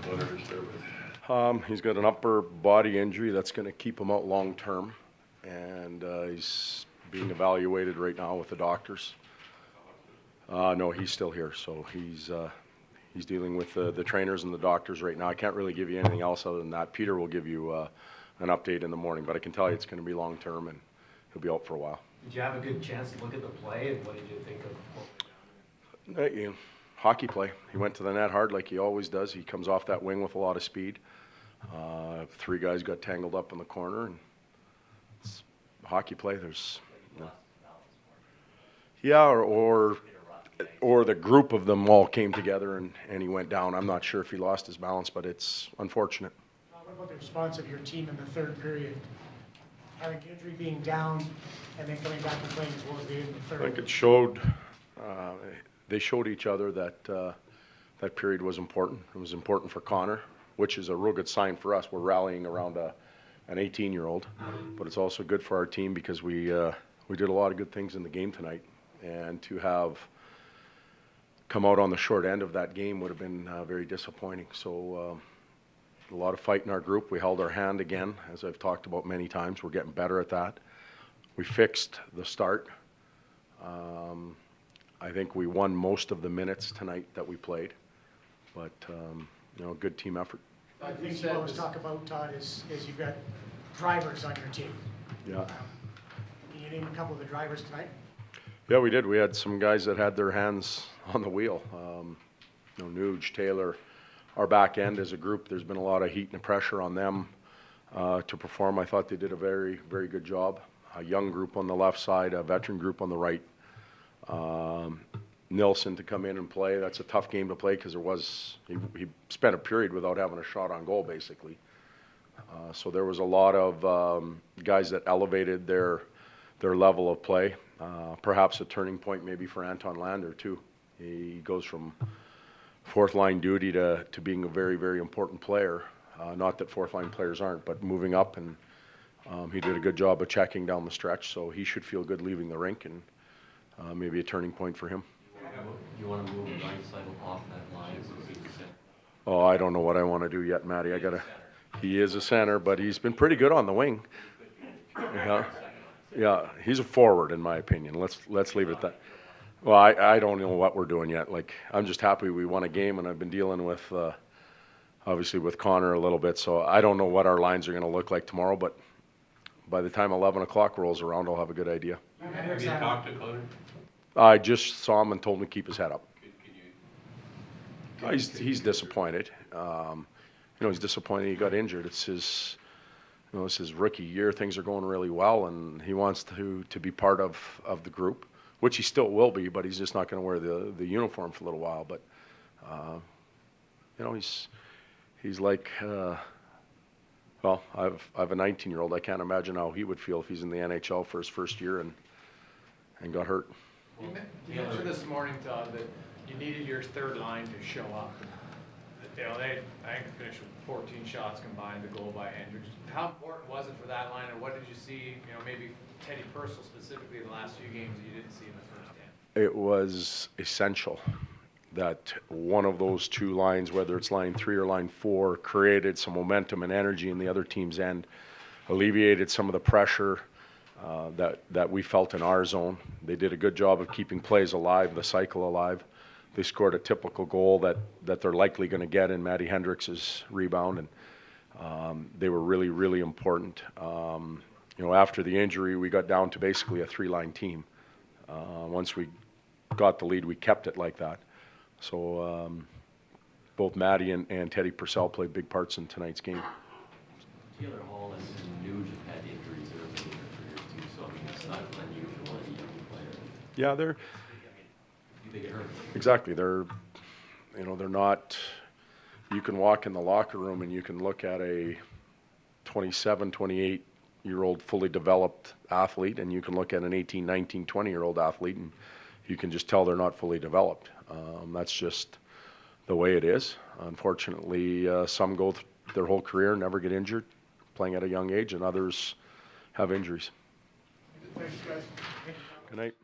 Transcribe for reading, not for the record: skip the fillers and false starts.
Connor to start with? He's got an upper body injury that's going to keep him out long term, and he's being evaluated right now with the doctors. No, he's still here, so he's dealing with the trainers and the doctors right now. I can't really give you anything else other than that. Peter will give you an update in the morning, but I can tell you it's going to be long term, and he'll be out for a while. Did you have a good chance to look at the play, and what did you think of what went down? Hockey play. He went to the net hard like he always does. He comes off that wing with a lot of speed. Three guys got tangled up in the corner, and it's hockey play. There's or the group of them all came together and he went down. I'm not sure if he lost his balance, but it's unfortunate. What about the response of your team in the third period? Having Guidry being down and then coming back and playing as well as they did in the third. I think it showed, they showed each other that that period was important. It was important for Connor, which is a real good sign for us. We're rallying around an 18-year-old, but it's also good for our team because we did a lot of good things in the game tonight, and to have come out on the short end of that game would have been very disappointing. So a lot of fight in our group. We held our hand again, as I've talked about many times. We're getting better at that. We fixed the start. I think we won most of the minutes tonight that we played, but good team effort. I think you always talk about, Todd, is you've got drivers on your team. Yeah. Can you name a couple of the drivers tonight? Yeah, we did. We had some guys that had their hands on the wheel. Nuge, Taylor, our back end as a group, there's been a lot of heat and pressure on them to perform. I thought they did a very, very good job. A young group on the left side, a veteran group on the right. Nilsson to come in and play. That's a tough game to play because he spent a period without having a shot on goal, basically. So there was a lot of guys that elevated their level of play. Perhaps a turning point maybe for Anton Lander too. He goes from fourth line duty to being a very, very important player. Not that fourth line players aren't, but moving up, and he did a good job of checking down the stretch, so he should feel good leaving the rink, and maybe a turning point for him. You want to move Draisaitl off that line so he's a center? Oh, I don't know what I want to do yet, Matty. He is a center, but he's been pretty good on the wing. Yeah, he's a forward in my opinion. Let's leave it at that. Well, I don't know what we're doing yet. Like, I'm just happy we won a game, and I've been dealing with obviously with Connor a little bit, so I don't know what our lines are going to look like tomorrow, but by the time 11 o'clock rolls around, I'll have a good idea. Have you talked to Connor? I just saw him and told him to keep his head up. He's disappointed. He's disappointed he got injured. It's his rookie year. Things are going really well, and he wants to be part of the group, which he still will be, but he's just not going to wear the uniform for a little while. But he's like, well, I've a 19-year-old. I can't imagine how he would feel if he's in the NHL for his first year and got hurt. You mentioned this morning, Todd, that you needed your third line to show up. I think they finished with 14 shots combined, the goal by Hendricks. How important was it for that line, and what did you see, maybe Teddy Purcell specifically in the last few games that you didn't see in the first 10? It was essential that one of those two lines, whether it's line 3 or line 4, created some momentum and energy in the other team's end, alleviated some of the pressure that we felt in our zone. They did a good job of keeping plays alive, the cycle alive. They scored a typical goal that they're likely going to get in Matty Hendricks' rebound, and they were really, really important. After the injury, we got down to basically a 3-line team. Once we got the lead, we kept it like that. So both Matty and Teddy Purcell played big parts in tonight's game. Taylor Hall and Nuge have had injuries early in their careers too, so it's not unusual in a young player. Yeah, they're They get hurt. exactly. They're not. You can walk in the locker room and you can look at a 27, 28-year-old fully developed athlete, and you can look at an 18, 19, 20-year-old athlete, and you can just tell they're not fully developed. That's just the way it is. Unfortunately, some go their whole career, never get injured, playing at a young age, and others have injuries. Thanks, guys. Good night.